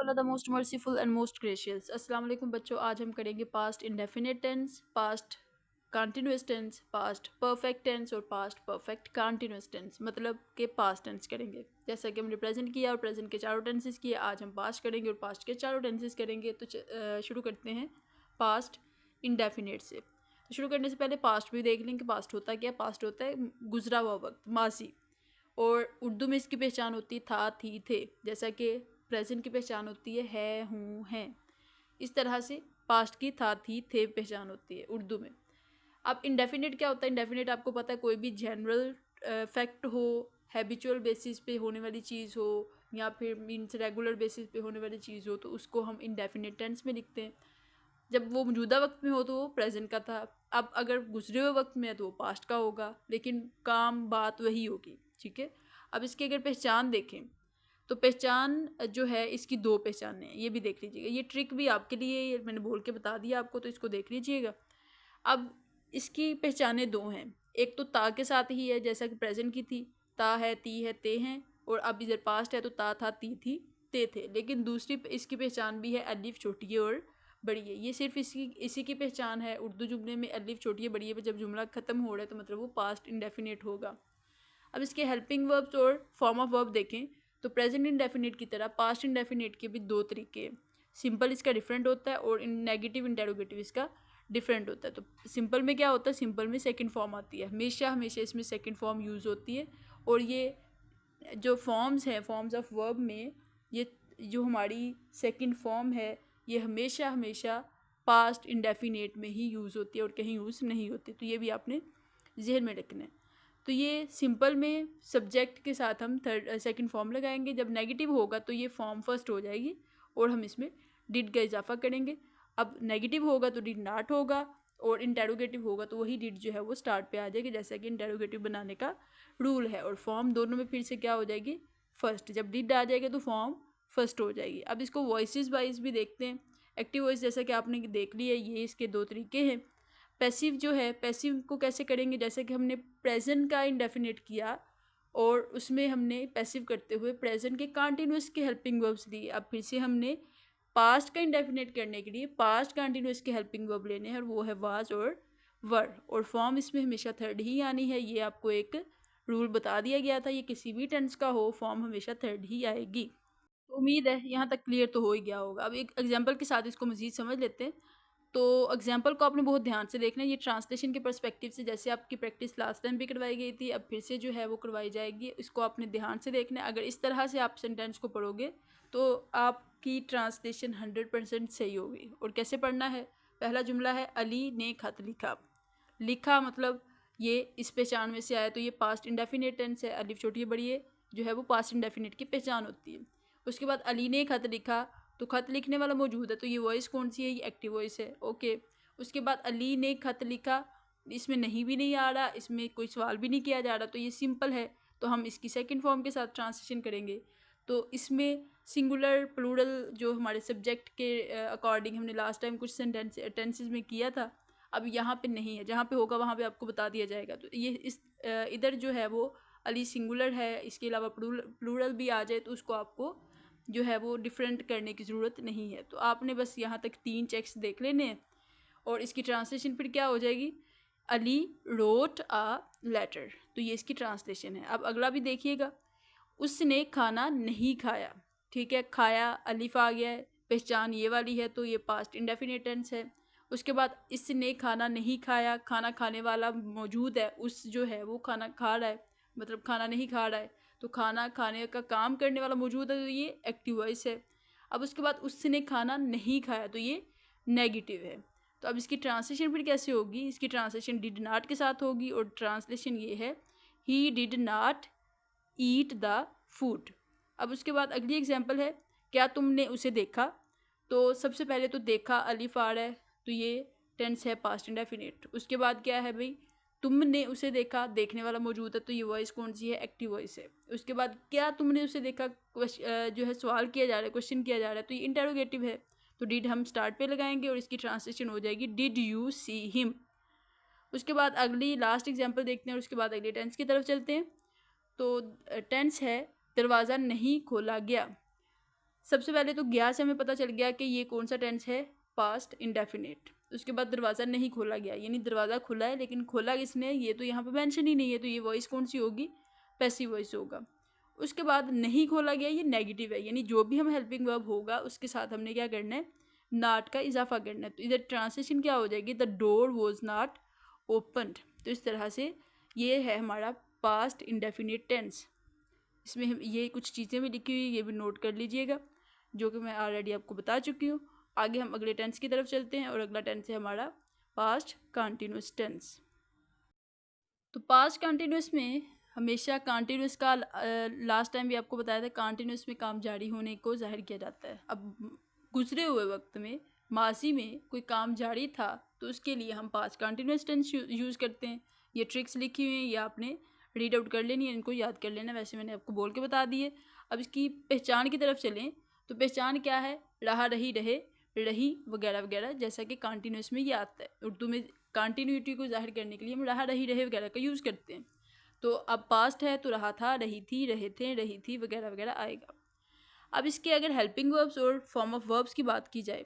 ताला the most merciful and most gracious. अस्सलाम वालेकुम बच्चों, आज हम करेंगे past indefinite tense, past continuous tense, past perfect tense और पास्ट परफेक्ट कंटिन्यूस टेंस, मतलब के पास्ट टेंस करेंगे। जैसा कि हमने प्रेजेंट किया और प्रेजेंट के चारों टेंसेस किए, आज हम पास्ट करेंगे और पास्ट के चारों टेंसेस करेंगे। तो शुरू करते हैं पास्ट इंडेफिनिट से। तो शुरू करने से पहले पास्ट भी देख लेंगे। पास्ट होता क्या? पास्ट होता है गुजरा हुआ वक्त, माजी। और उर्दू में इसकी पहचान होती है था, थी, थे। जैसा कि प्रेजेंट की पहचान होती है, हूँ, हैं। इस तरह से पास्ट की था, थी, थे पहचान होती है उर्दू में। अब इंडेफिनिट क्या होता है? इंडेफिनिट आपको पता है, कोई भी जनरल फैक्ट हो, हैबिचुअल बेसिस पे होने वाली चीज़ हो, या फिर मीन्स रेगुलर बेसिस पे होने वाली चीज़ हो, तो उसको हम इंडेफिनिट टेंस में लिखते हैं। जब वो मौजूदा वक्त में हो तो वो प्रेजेंट का था। अब अगर गुजरे हुए वक्त में है तो वो पास्ट का होगा, लेकिन काम बात वही होगी। ठीक है। अब इसकी अगर पहचान देखें तो पहचान जो है, इसकी दो पहचानें हैं, ये भी देख लीजिएगा। ये ट्रिक भी आपके लिए, ये मैंने बोल के बता दिया आपको, तो इसको देख लीजिएगा। अब इसकी पहचानें दो हैं। एक तो ता के साथ ही है, जैसा कि प्रेजेंट की थी, ता है, ती है, ते हैं। और अब इधर पास्ट है तो ता था, ती थी, ते थे। लेकिन दूसरी इसकी पहचान भी है, अलिफ छोटी है और बड़ी है। ये सिर्फ इसी की पहचान है। उर्दू जुमले में अलिफ छोटी है बड़ी है, जब जुमला ख़त्म हो रहा है तो मतलब वो पास्ट इंडेफिनिट होगा। अब इसके हेल्पिंग वर्ब्स और फॉर्म ऑफ वर्ब देखें तो प्रेजेंट इंडेफिनिट की तरह पास्ट इंडेफिनिट के भी दो तरीके हैं। सिंपल इसका डिफरेंट होता है और नेगेटिव इंटेरोगेटिव इसका डिफरेंट होता है। तो सिंपल में क्या होता है? सिंपल में सेकंड फॉर्म आती है, हमेशा हमेशा इसमें सेकंड फॉर्म यूज़ होती है। और ये जो फॉर्म्स हैं, फॉर्म्स ऑफ वर्ब में, ये जो हमारी सेकंड फॉर्म है, ये हमेशा हमेशा पास्ट इंडेफिनिट में ही यूज़ होती है और कहीं यूज़ नहीं होती। तो ये भी आपने जहन में रखना है। तो ये सिंपल में सब्जेक्ट के साथ हम सेकंड फॉर्म लगाएंगे। जब नेगेटिव होगा तो ये फॉर्म फर्स्ट हो जाएगी और हम इसमें डिड का इजाफा करेंगे। अब नेगेटिव होगा तो डिड नॉट होगा, और इंटेरोगेटिव होगा तो वही डिड जो है वो स्टार्ट पे आ जाएगी, जैसा कि इंटेरोगेटिव बनाने का रूल है। और फॉर्म दोनों में फिर से क्या हो जाएगी? फर्स्ट। जब डिड आ जाएगा तो फॉर्म फर्स्ट हो जाएगी। अब इसको वॉइसेस वाइज भी देखते हैं। एक्टिव वॉइस जैसा कि आपने देख लिया, ये इसके दो तरीके हैं। पैसिव जो है, पैसिव को कैसे करेंगे? जैसे कि हमने प्रेजेंट का इंडेफिनिट किया और उसमें हमने पैसिव करते हुए प्रेजेंट के कंटिन्यूस के हेल्पिंग वर्ब्स दिए। अब फिर से हमने पास्ट का इंडेफिनिट करने के लिए पास्ट कंटिन्यूस के हेल्पिंग वर्ब लेने हैं, और वो है वाज और वर। और फॉर्म इसमें हमेशा थर्ड ही आनी है। ये आपको एक रूल बता दिया गया था, ये किसी भी टेंस का हो, फॉर्म हमेशा थर्ड ही आएगी। तो उम्मीद है यहाँ तक क्लियर तो हो ही गया होगा। अब एक एग्जाम्पल के साथ इसको मज़ीद समझ लेते हैं। तो एग्जाम्पल को आपने बहुत ध्यान से देखना है। ये ट्रांसलेशन के पर्सपेक्टिव से, जैसे आपकी प्रैक्टिस लास्ट टाइम भी करवाई गई थी, अब फिर से जो है वो करवाई जाएगी। इसको आपने ध्यान से देखना है। अगर इस तरह से आप सेंटेंस को पढ़ोगे तो आपकी ट्रांसलेशन 100% सही होगी। और कैसे पढ़ना है? पहला जुमला है, अली ने खत लिखा। लिखा मतलब ये इस पहचान में से आया, तो ये पास्ट इंडेफिनिट टेंस है। अलिफ छोटी है बड़ी है जो है वो पास्ट इंडेफिनिट की पहचान होती है। उसके बाद अली ने खत लिखा, तो खत लिखने वाला मौजूद है, तो ये वॉइस कौन सी है? ये एक्टिव वॉइस है। ओके। उसके बाद अली ने खत लिखा, इसमें नहीं भी नहीं आ रहा, इसमें कोई सवाल भी नहीं किया जा रहा, तो ये सिंपल है। तो हम इसकी सेकंड फॉर्म के साथ ट्रांसलेशन करेंगे। तो इसमें सिंगुलर प्लूरल जो हमारे सब्जेक्ट के अकॉर्डिंग हमने लास्ट टाइम कुछ टेंसेस में किया था, अब यहाँ पे नहीं है। जहाँ पे होगा वहाँ पे आपको बता दिया जाएगा। तो ये इस इधर जो है वो अली सिंगुलर है, इसके अलावा प्लूरल भी आ जाए तो उसको आपको जो है वो डिफरेंट करने की ज़रूरत नहीं है। तो आपने बस यहाँ तक 3 चेक्स देख लेने हैं और इसकी ट्रांसलेशन फिर क्या हो जाएगी? Ali wrote a letter. तो ये इसकी ट्रांसलेशन है। अब अगला भी देखिएगा, उसने खाना नहीं खाया। ठीक है, खाया अलिफ आ गया है, पहचान ये वाली है, तो ये पास्ट इंडेफिनिट टेंस है। उसके बाद इसने खाना नहीं खाया, खाना खाने वाला मौजूद है, उस जो है वो खाना खा रहा है, मतलब खाना नहीं खा रहा है, तो खाना खाने का काम करने वाला मौजूद है, तो ये एक्टिव वॉइस है। अब उसके बाद उसने खाना नहीं खाया, तो ये नेगेटिव है। तो अब इसकी ट्रांसलेशन फिर कैसे होगी? इसकी ट्रांसलेशन डिड नॉट के साथ होगी, और ट्रांसलेशन ये है, he did not eat the food. अब उसके बाद अगली एग्जाम्पल है, क्या तुमने उसे देखा? तो सबसे पहले तो देखा अलिफ आ रहा है, तो ये टेंस है पास्ट इंडेफिनिट। उसके बाद क्या है भाई? तुमने उसे देखा, देखने वाला मौजूद है, तो ये वॉइस कौन सी है? एक्टिव वॉइस है। उसके बाद क्या तुमने उसे देखा, जो है सवाल किया जा रहा है, क्वेश्चन किया जा रहा है, तो ये इंटेरोगेटिव है। तो डिड हम स्टार्ट पे लगाएंगे और इसकी ट्रांसलेशन हो जाएगी, डिड यू सी हिम। उसके बाद अगली लास्ट एग्जाम्पल देखते हैं और उसके बाद अगली टेंस की तरफ चलते हैं। तो टेंस है, दरवाज़ा नहीं खोला गया। सबसे पहले तो गया से हमें पता चल गया कि ये कौन सा टेंस है, पास्ट इंडेफिनिट। उसके बाद दरवाज़ा नहीं खोला गया, यानी दरवाज़ा खुला है लेकिन खोला किसने, ये तो यहाँ पे मेंशन ही नहीं है, तो ये वॉइस कौन सी होगी, पैसिव वॉइस होगा। उसके बाद नहीं खोला गया, ये नेगेटिव है, यानी जो भी हम हेल्पिंग वर्ब होगा उसके साथ हमने क्या करना है, नॉट का इजाफा करना है। तो इधर ट्रांसलेशन क्या हो जाएगी, the door was not opened. तो इस तरह से ये है हमारा पास्ट इंडेफिनिट टेंस। इसमें ये कुछ चीज़ें भी लिखी हुई, ये भी नोट कर लीजिएगा, जो कि मैं ऑलरेडी आपको बता चुकी हूँ। आगे हम अगले टेंस की तरफ चलते हैं और अगला टेंस है हमारा पास्ट कंटिन्यूस टेंस। तो पास्ट कंटिन्यूस में हमेशा कंटिन्यूस का लास्ट टाइम भी आपको बताया था, कंटिन्यूस में काम जारी होने को जाहिर किया जाता है। अब गुजरे हुए वक्त में माजी में कोई काम जारी था तो उसके लिए हम पास्ट कंटिन्यूस टेंस यूज़ करते हैं। ये ट्रिक्स लिखी हुई हैं, ये आपने रीड आउट कर लेनी है, इनको याद कर लेना, वैसे मैंने आपको बोल के बता दिए। अब इसकी पहचान की तरफ चलें तो पहचान क्या है, रहा, रही, रहे, रही वगैरह वगैरह, जैसा कि कंटिन्यूस में ये आता है। उर्दू में कंटिन्यूटी को जाहिर करने के लिए हम रहा, रही, रहे वगैरह का यूज़ करते हैं। तो अब पास्ट है तो रहा था, रही थी, रहे थे, रही थी वगैरह वगैरह आएगा। अब इसके अगर हेल्पिंग वर्ब्स और फॉर्म ऑफ वर्ब्स की बात की जाए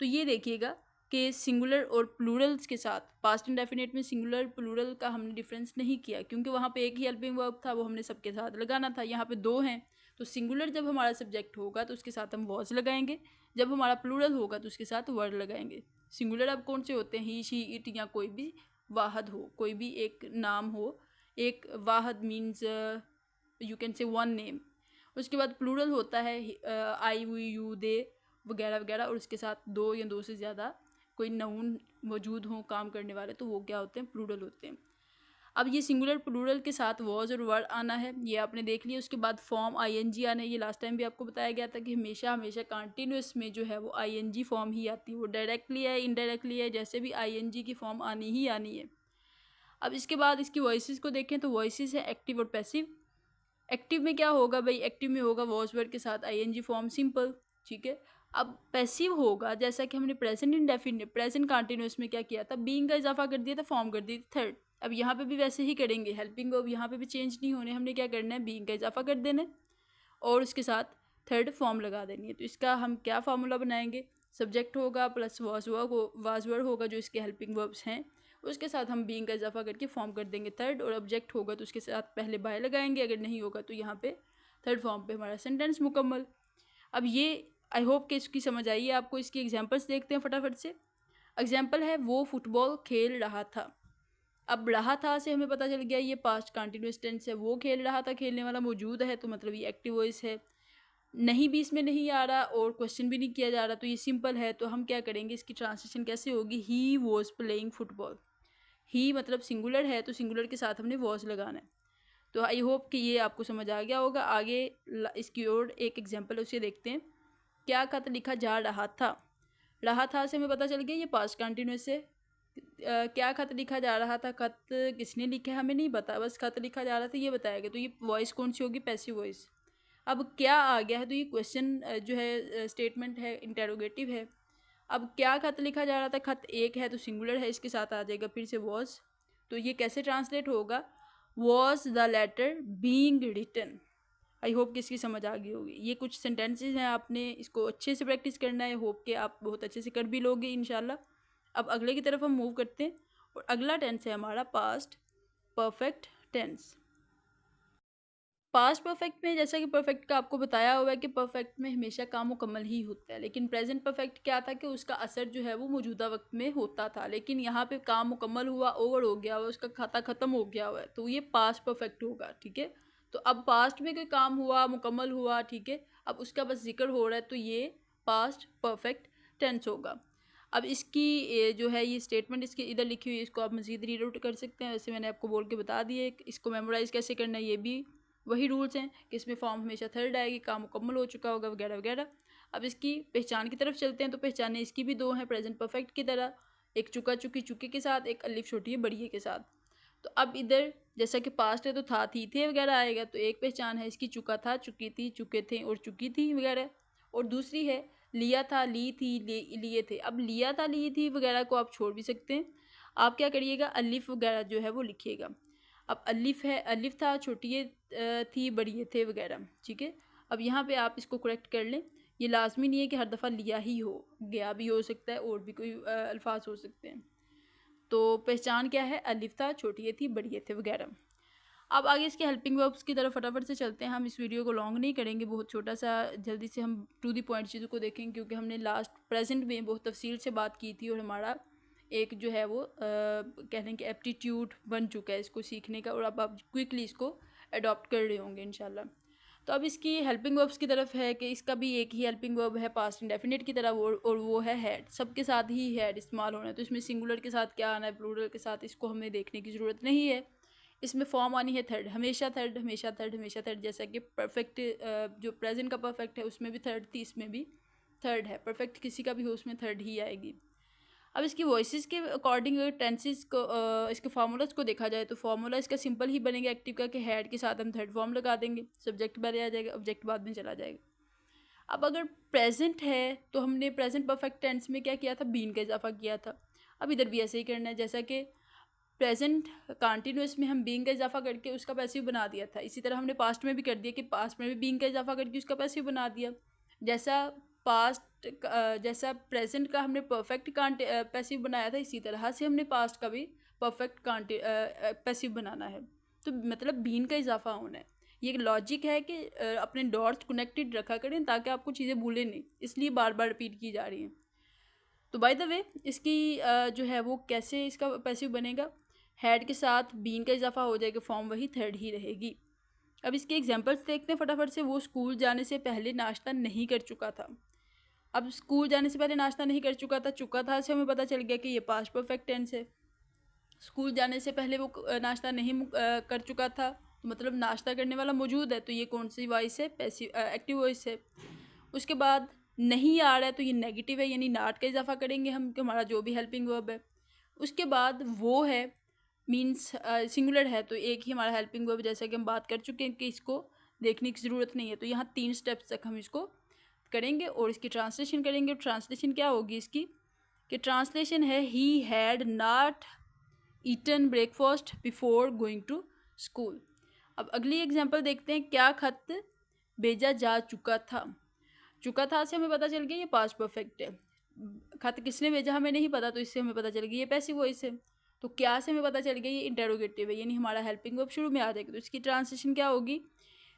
तो ये देखिएगा कि सिंगुलर और प्लूरल्स के साथ पास्ट इंडेफिनिट में सिंगुलर प्लूरल का हमने डिफरेंस नहीं किया, क्योंकि वहाँ पे एक ही हेल्पिंग वर्ब था, वो हमने सबके साथ लगाना था। यहाँ पे दो हैं, तो सिंगुलर जब हमारा सब्जेक्ट होगा तो उसके साथ हम वॉज लगाएंगे, जब हमारा प्लूरल होगा तो उसके साथ वर्ड लगाएंगे। सिंगुलर अब कौन से होते हैं, ही, शी, इट, या कोई भी वाहद हो, कोई भी एक नाम हो, एक वाहद means you can say one name. उसके बाद प्लूरल होता है आई, वी, यू, दे वगैरह वगैरह, और उसके साथ दो या दो से ज़्यादा कोई नाउन मौजूद हों काम करने वाले, तो वो क्या होते हैं, प्लूरल होते हैं। अब ये सिंगुलर प्लूरल के साथ वॉज और वर्ड आना है, ये आपने देख लिया। उसके बाद फॉर्म आईएनजी आना है, ये लास्ट टाइम भी आपको बताया गया था कि हमेशा हमेशा कंटिन्यूस में जो है वो आईएनजी फॉर्म ही आती है, वो डायरेक्टली है इनडायरेक्टली है, जैसे भी आईएनजी की फॉर्म आनी ही आनी है। अब इसके बाद इसकी वॉइसेस को देखें तो वॉइसेस है एक्टिव और पैसिव। एक्टिव में क्या होगा भाई, एक्टिव में होगा वॉज वर्ड के साथ आईएनजी फॉर्म, सिंपल, ठीक है। अब पैसिव होगा, जैसा कि हमने प्रेजेंट इंडेफिनिट प्रेजेंट कंटिन्यूस में क्या किया था, बीइंग का इजाफा कर दिया था, फॉर्म कर दी थी थर्ड। अब यहाँ पे भी वैसे ही करेंगे, हेल्पिंग वर्ब यहाँ पे भी चेंज नहीं होने, हमने क्या करना है, बीइंग का इजाफा कर देना है और उसके साथ थर्ड फॉर्म लगा देनी है। तो इसका हम क्या फार्मूला बनाएंगे, सब्जेक्ट होगा प्लस वाज वर्ड होगा जो इसके हेल्पिंग वर्ब्स हैं, उसके साथ हम बीइंग का इजाफा करके फॉर्म कर देंगे थर्ड, और ऑब्जेक्ट होगा तो उसके साथ पहले बाय लगाएंगे, अगर नहीं होगा तो यहाँ पे थर्ड फॉर्म पे हमारा सेंटेंस मुकम्मल। अब ये आई होप कि इसकी समझ आई है आपको। इसकी एग्जांपल्स देखते हैं फटाफट से। एग्जांपल है, वो फुटबॉल खेल रहा था। अब रहा था से हमें पता चल गया ये पास्ट कंटिन्यूस टेंस है, वो खेल रहा था, खेलने वाला मौजूद है तो मतलब ये एक्टिव वॉइस है। नहीं भी इसमें नहीं आ रहा और क्वेश्चन भी नहीं किया जा रहा, तो ये सिंपल है। तो हम क्या करेंगे, इसकी ट्रांसलेशन कैसे होगी, ही वॉज प्लेइंग फुटबॉल। ही मतलब सिंगुलर है तो सिंगुलर के साथ हमने वॉज लगाना है। तो आई होप कि ये आपको समझ आ गया होगा। आगे इसकी और एक एग्जांपल है, उसे देखते हैं। क्या खत लिखा जा रहा था, रहा था से हमें पता चल गया ये पास्ट कंटिन्यूस है। क्या खत लिखा जा रहा था, खत किसने लिखा है हमें नहीं पता, बस खत लिखा जा रहा था ये बताएगा, तो ये वॉइस कौन सी होगी, पैसिव वॉइस। अब क्या आ गया है तो ये क्वेश्चन जो है स्टेटमेंट है, इंटेरोगेटिव है। अब क्या खत लिखा जा रहा था, खत एक है तो सिंगुलर है, इसके साथ आ जाएगा फिर से वॉज। तो ये कैसे ट्रांसलेट होगा, was the letter being written. I hope कि इसकी समझ आ गई होगी। ये कुछ सेंटेंसेस हैं, आपने इसको अच्छे से प्रैक्टिस करना है, होप कि आप बहुत अच्छे से कर भी लोगे इंशाल्लाह। अब अगले की तरफ हम मूव करते हैं और अगला टेंस है हमारा past perfect tense. Past perfect में जैसा कि परफेक्ट का आपको बताया हुआ है कि परफेक्ट में हमेशा काम मुकम्मल ही होता है, लेकिन प्रेजेंट परफेक्ट क्या था कि उसका असर जो है वो मौजूदा वक्त में होता था, लेकिन यहाँ पे काम मुकम्मल हुआ, ओवर हो गया हुआ, उसका खाता ख़त्म हो गया हुआ है, तो ये पास्ट परफेक्ट होगा, ठीक है। तो अब पास्ट में कोई काम हुआ, मुकम्मल हुआ, ठीक है, अब उसका बस जिक्र हो रहा है, तो ये पास्ट परफेक्ट टेंस होगा। अब इसकी जो है ये स्टेटमेंट इसके इधर लिखी हुई है, इसको आप मज़ीद रीड आउट कर सकते हैं, वैसे मैंने आपको बोल के बता दिए। इसको मेमोराइज़ कैसे करना है ये भी वही रूल्स हैं कि इसमें फॉर्म हमेशा थर्ड आएगी, काम मुकम्मल हो चुका होगा वगैरह वगैरह। अब इसकी पहचान की तरफ चलते हैं, तो पहचानें इसकी भी दो हैं प्रेजेंट परफेक्ट की तरह, एक चुका चुकी चुके के साथ, एक अलिफ छोटी है बड़ी है के साथ। तो अब इधर जैसा कि पास्ट है तो था, थी, थे वगैरह आएगा, तो एक पहचान है इसकी चुका था, चुकी थी, चुके थे और चुकी थी वगैरह। और दूसरी है लिया था, ली थी, लिए थे। अब लिया था, ली थी वगैरह को आप छोड़ भी सकते हैं, आप क्या करिएगा, अलिफ वगैरह जो है वो लिखिएगा। अब अलिफ है, अलिफ था, छोटी थी, बड़ी थे वगैरह, ठीक है। अब यहाँ पे आप इसको करेक्ट कर लें, ये लाजमी नहीं है कि हर दफ़ा लिया ही हो, गया भी हो सकता है और भी कोई अल्फाज हो सकते हैं। तो पहचान क्या है, अलिफ था, छोटी ये थी, बड़ी ये थे वगैरह। अब आगे इसके हेल्पिंग वर्ब्स की तरफ फटाफट से चलते हैं। हम इस वीडियो को लॉन्ग नहीं करेंगे, बहुत छोटा सा, जल्दी से हम टू द पॉइंट चीज़ों को देखेंगे, क्योंकि हमने लास्ट प्रेजेंट में बहुत तफसील से बात की थी और हमारा एक जो है वो कहते हैं कि एप्टीट्यूड बन चुका है इसको सीखने का, और अब आप क्विकली इसको अडॉप्ट कर रहे होंगे इंशाल्लाह। तो अब इसकी हेल्पिंग वर्ब्स की तरफ है कि इसका भी एक ही हेल्पिंग वर्ब है पास्ट इंडेफिनिट की तरह, और वो है हैड। सबके साथ ही हैड इस्तेमाल होना है, तो इसमें सिंगुलर के साथ क्या आना है, प्लूरल के साथ, इसको हमें देखने की ज़रूरत नहीं है। इसमें फॉर्म आनी है थर्ड, हमेशा थर्ड, हमेशा थर्ड, हमेशा थर्ड। जैसा कि परफेक्ट जो प्रेजेंट का परफेक्ट है उसमें भी थर्ड थी, इसमें भी थर्ड है। परफेक्ट किसी का भी हो उसमें थर्ड ही आएगी। अब इसकी वॉइसेस के अकॉर्डिंग टेंसेस को इसके फार्मूलाज को देखा जाए तो फार्मूला इसका सिंपल ही बनेगा एक्टिव का, कि हैड के साथ हम थर्ड फॉर्म लगा देंगे, सब्जेक्ट पहले आ जाएगा, ऑब्जेक्ट बाद में चला जाएगा। अब अगर प्रेजेंट है तो हमने प्रेजेंट परफेक्ट टेंस में क्या किया था, बीन का इजाफा किया था। अब इधर भी ऐसे ही करना है, जैसा कि प्रेजेंट कॉन्टीन्यूस में हम बीइंग का इजाफा करके उसका पैसिव बना दिया था, इसी तरह हमने पास्ट में भी कर दिया कि पास्ट में भी बीइंग का इजाफा करके उसका पैसिव बना दिया। जैसा पास्ट जैसा प्रेजेंट का हमने परफेक्ट पैसिव बनाया था, इसी तरह से हमने पास्ट का भी परफेक्ट पैसिव बनाना है। तो मतलब बीन का इजाफा होना है। ये एक लॉजिक है कि अपने डॉट्स कनेक्टेड रखा करें ताकि आपको चीज़ें भूलें नहीं, इसलिए बार बार रिपीट की जा रही हैं। तो बाय द वे इसकी जो है वो कैसे इसका पैसिव बनेगा, हैड के साथ बीन का इजाफा हो जाएगा, फॉर्म वही थर्ड ही रहेगी। अब इसके एग्जांपल्स देखते हैं फटाफट से। वो स्कूल जाने से पहले नाश्ता नहीं कर चुका था। अब स्कूल जाने से पहले नाश्ता नहीं कर चुका था से हमें पता चल गया कि ये पास्ट परफेक्ट टेंस है। स्कूल जाने से पहले वो नाश्ता नहीं कर चुका था, तो मतलब नाश्ता करने वाला मौजूद है, तो ये कौन सी वॉइस है, पैसिव एक्टिव वॉइस है। उसके बाद नहीं आ रहा है तो ये नेगेटिव है, यानी नाट का इजाफा करेंगे हम कि हमारा जो भी हेल्पिंग वर्ब है। उसके बाद वो है मीन्स सिंगुलर है, तो एक ही हमारा हेल्पिंग वर्ब, जैसा कि हम बात कर चुके हैं कि इसको देखने की ज़रूरत नहीं है। तो यहाँ 3 स्टेप्स तक हम इसको करेंगे और इसकी ट्रांसलेशन करेंगे। ट्रांसलेशन क्या होगी इसकी, कि ट्रांसलेशन है he had not eaten breakfast before going to school. अब अगली एग्जांपल देखते हैं। क्या खत भेजा जा चुका था से हमें पता चल गया ये पास्ट परफेक्ट है। खत किसने भेजा हमें नहीं पता, तो इससे हमें पता चल गया ये पैसिव वॉइस है। तो क्या से हमें पता चल गया ये इंटेरोगेटिव है, यानी हमारा हेल्पिंग वर्ब शुरू में आ जाएगा। तो इसकी ट्रांसलेशन क्या होगी,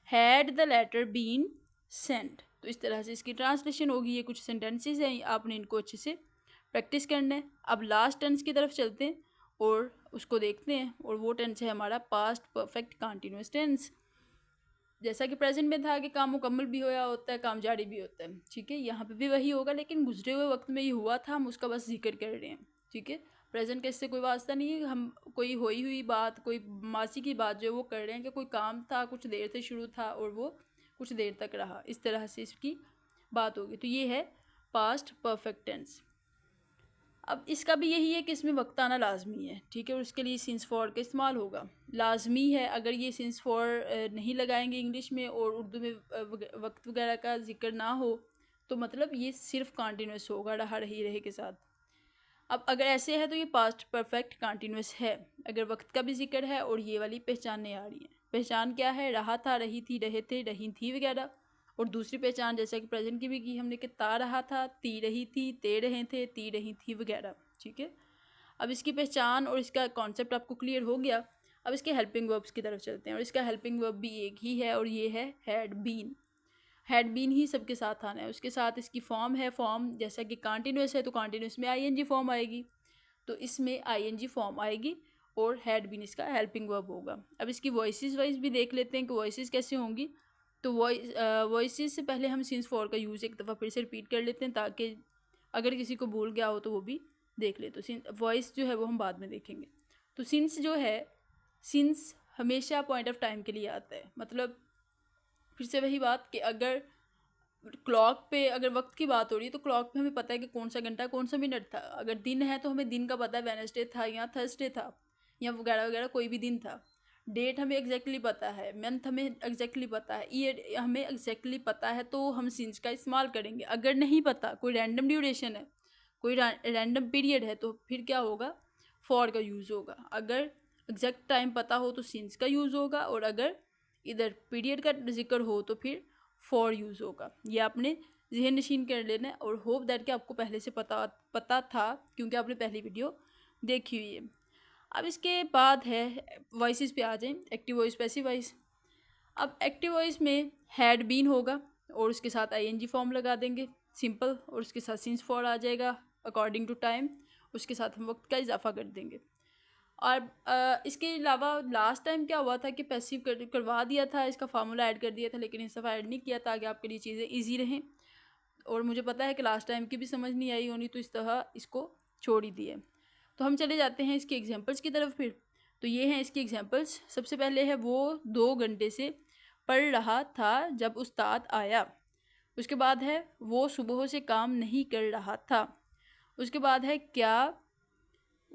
had the letter been sent. तो इस तरह से इसकी ट्रांसलेशन होगी। ये कुछ सेंटेंसेस हैं, आपने इनको अच्छे से प्रैक्टिस करना है। अब लास्ट टेंस की तरफ चलते हैं और उसको देखते हैं, और वो टेंस है हमारा पास्ट परफेक्ट कॉन्टिन्यूस टेंस। जैसा कि प्रेजेंट में था कि काम मुकम्मल भी होया होता है, काम जारी भी होता है, ठीक है। यहाँ पे भी वही होगा, लेकिन गुजरे हुए वक्त में ये हुआ था, हम उसका बस जिक्र कर रहे हैं, ठीक है। प्रेजेंट का इससे कोई वास्ता नहीं है, हम कोई होई हुई बात, कोई मासी की बात जो है वो कर रहे हैं कि कोई काम था, कुछ देर से शुरू था और वो कुछ देर तक रहा, इस तरह से इसकी बात होगी। तो ये है पास्ट परफेक्ट टेंस। अब इसका भी यही है कि इसमें वक्त आना लाजमी है, ठीक है, और उसके लिए सिंस फॉर का इस्तेमाल होगा। लाजमी है, अगर ये सिंस फॉर नहीं लगाएंगे इंग्लिश में और उर्दू में वक्त वगैरह का जिक्र ना हो, तो मतलब ये सिर्फ कॉन्टीन्यूस होगा रहा रही रहे के साथ। अब अगर ऐसे है तो ये पास्ट परफेक्ट कॉन्टीन्यूस है, अगर वक्त का भी जिक्र है और ये वाली पहचानें आ रही हैं। पहचान क्या है, रहा था, रही थी, रहे थे, रही थी वगैरह। और दूसरी पहचान जैसा कि प्रेजेंट की भी की हमने कि ता रहा था, ती रही थी, ते रहे थे, ती रही थी वगैरह, ठीक है। अब इसकी पहचान और इसका कॉन्सेप्ट आपको क्लियर हो गया। अब इसके हेल्पिंग वर्ब्स की तरफ चलते हैं, और इसका हेल्पिंग वर्ब भी एक ही है और ये है हैड बीन। हैड बीन ही सबके साथ आना है। उसके साथ इसकी फॉर्म है, फॉर्म जैसा कि कॉन्टीन्यूस है तो कॉन्टीन्यूस में आईएनजी फॉर्म आएगी, तो इसमें आईएनजी फॉर्म आएगी और हैड बीन इसका हेल्पिंग वर्ब होगा। अब इसकी वॉइसेस वाइज भी देख लेते हैं कि वॉइसेस कैसे होंगी। तो वॉइसेस से पहले हम सिंस फॉर का यूज़ एक दफ़ा फिर से रिपीट कर लेते हैं, ताकि अगर किसी को भूल गया हो तो वो भी देख ले। तो वॉइस जो है वो हम बाद में देखेंगे। तो सिंस जो है, सिंस हमेशा पॉइंट ऑफ टाइम के लिए आता है। मतलब फिर से वही बात कि अगर क्लॉक पे अगर वक्त की बात हो रही है तो क्लॉक पे हमें पता है कि कौन सा घंटा कौन सा मिनट था। अगर दिन है तो हमें दिन का पता है, वेडनेसडे था या थर्सडे था या वगैरह वगैरह, कोई भी दिन था। डेट हमें एग्जैक्टली पता है, मंथ हमें एग्जैक्टली पता है, ईयर हमें एग्जैक्टली पता है, तो हम सिंस का इस्तेमाल करेंगे। अगर नहीं पता, कोई रैंडम ड्यूरेशन है, कोई रैंडम पीरियड है, तो फिर क्या होगा, फॉर का यूज़ होगा। अगर एग्जैक्ट टाइम पता हो तो सिंस का यूज़ होगा, और अगर इधर पीरियड का जिक्र हो तो फिर फॉर यूज़ होगा। ये आपने जहन नशीन कर लेना है और होप दैट कि आपको पहले से पता था क्योंकि आपने पहली वीडियो देखी हुई है। अब इसके बाद है वॉइसेस पे आ जाएं, एक्टिव वॉइस, पैसिव वॉइस। अब एक्टिव वॉइस में हैड बीन होगा और उसके साथ आईएनजी फॉर्म लगा देंगे, सिंपल, और उसके साथ सिंस फॉर आ जाएगा अकॉर्डिंग टू टाइम, उसके साथ हम वक्त का इजाफा कर देंगे। और इसके अलावा लास्ट टाइम क्या हुआ था कि पैसिव करवा दिया था, इसका फार्मूला ऐड कर दिया था, लेकिन इस दफ़ा ऐड नहीं किया ताकि आपके लिए चीज़ें ईजी रहें। और मुझे पता है कि लास्ट टाइम की भी समझ नहीं आई होनी, तो इस तरह इसको छोड़ ही दिए। तो हम चले जाते हैं इसके एग्जांपल्स की तरफ फिर। तो ये हैं इसके एग्जांपल्स। सबसे पहले है वो 2 घंटे से पढ़ रहा था जब उस्ताद आया। उसके बाद है वो सुबह से काम नहीं कर रहा था। उसके बाद है क्या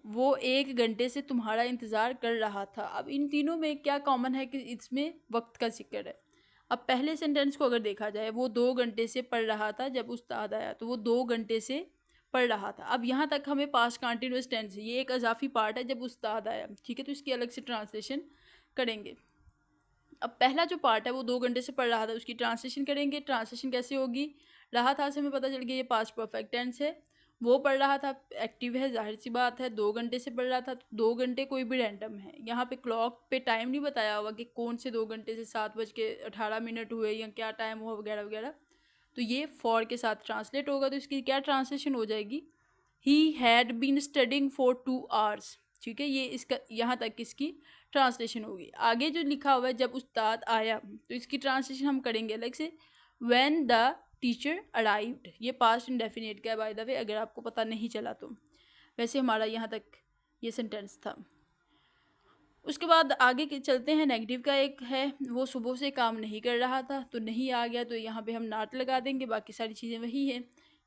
वो 1 घंटे से तुम्हारा इंतज़ार कर रहा था। अब इन तीनों में क्या कॉमन है कि इसमें वक्त का जिक्र है। अब पहले सेंटेंस को अगर देखा जाए, वो 2 घंटे से पढ़ रहा था जब उस्ताद आया, तो वो 2 घंटे से पढ़ रहा था। अब यहाँ तक हमें पास्ट कंटिन्यूअस टेंस, ये एक इजाफी पार्ट है जब उस्ताद आया, ठीक है, तो इसकी अलग से ट्रांसलेशन करेंगे। अब पहला जो पार्ट है वो 2 घंटे से पढ़ रहा था, उसकी ट्रांसलेशन करेंगे। ट्रांसलेशन कैसे होगी, रहा था से हमें पता चल गया ये पास्ट परफेक्ट टेंस है। वो पढ़ रहा था एक्टिव है, जाहिर सी बात है, 2 घंटे से पढ़ रहा था, तो 2 घंटे कोई भी रैंडम है। यहाँ पे क्लॉक पे टाइम नहीं बताया हुआ कि कौन से 2 घंटे से 7:18 हुए या क्या टाइम हुआ वगैरह वगैरह। तो ये फॉर के साथ ट्रांसलेट होगा, तो इसकी क्या ट्रांसलेशन हो जाएगी, he had been studying for 2 hours. ठीक है, ये इसका यहाँ तक इसकी ट्रांसलेशन होगी। आगे जो लिखा हुआ है जब उस्ताद आया, तो इसकी ट्रांसलेशन हम करेंगे अलग से, व्हेन द टीचर अराइव्ड। ये पास्ट इंडेफिनिट का है बाय द वे, अगर आपको पता नहीं चला तो। वैसे हमारा यहाँ तक ये सेंटेंस था। उसके बाद आगे के चलते हैं, नेगेटिव का एक है, वो सुबह से काम नहीं कर रहा था, तो नहीं आ गया, तो यहाँ पे हम नॉट लगा देंगे, बाकी सारी चीज़ें वही हैं।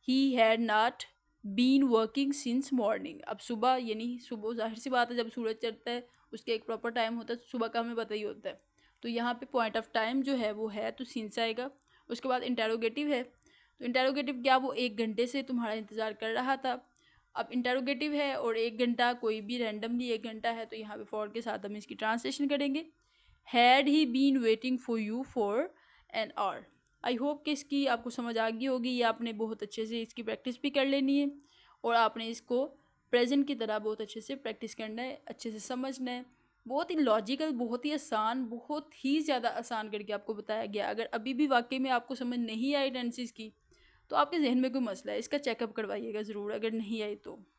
He had not been working since morning. अब सुबह यानी सुबह, जाहिर सी बात है, जब सूरज चढ़ता है उसके एक प्रॉपर टाइम होता है, तो सुबह का हमें पता ही होता है। तो यहाँ पे पॉइंट ऑफ टाइम जो है वो है, तो सिंस आएगा। उसके बाद इंटेरोगेटिव है, तो इंटेरोगेटिव क्या, वो 1 घंटे से तुम्हारा इंतज़ार कर रहा था। अब इंटेरोगेटिव है और 1 घंटा कोई भी रैंडमली 1 घंटा है, तो यहाँ पे फॉर के साथ हम इसकी ट्रांसलेशन करेंगे, had he been waiting for you for an hour. I hope कि इसकी आपको समझ आ गई होगी, ये आपने बहुत अच्छे से इसकी प्रैक्टिस भी कर लेनी है और आपने इसको प्रेजेंट की तरह बहुत अच्छे से प्रैक्टिस करना है, अच्छे से समझना है। बहुत ही लॉजिकल, बहुत ही आसान, बहुत ही ज़्यादा आसान करके आपको बताया गया। अगर अभी भी वाकई में आपको समझ नहीं आई टेंसेस की, तो आपके जहन में कोई मसला है, इसका चेकअप करवाइएगा ज़रूर, अगर नहीं आई तो।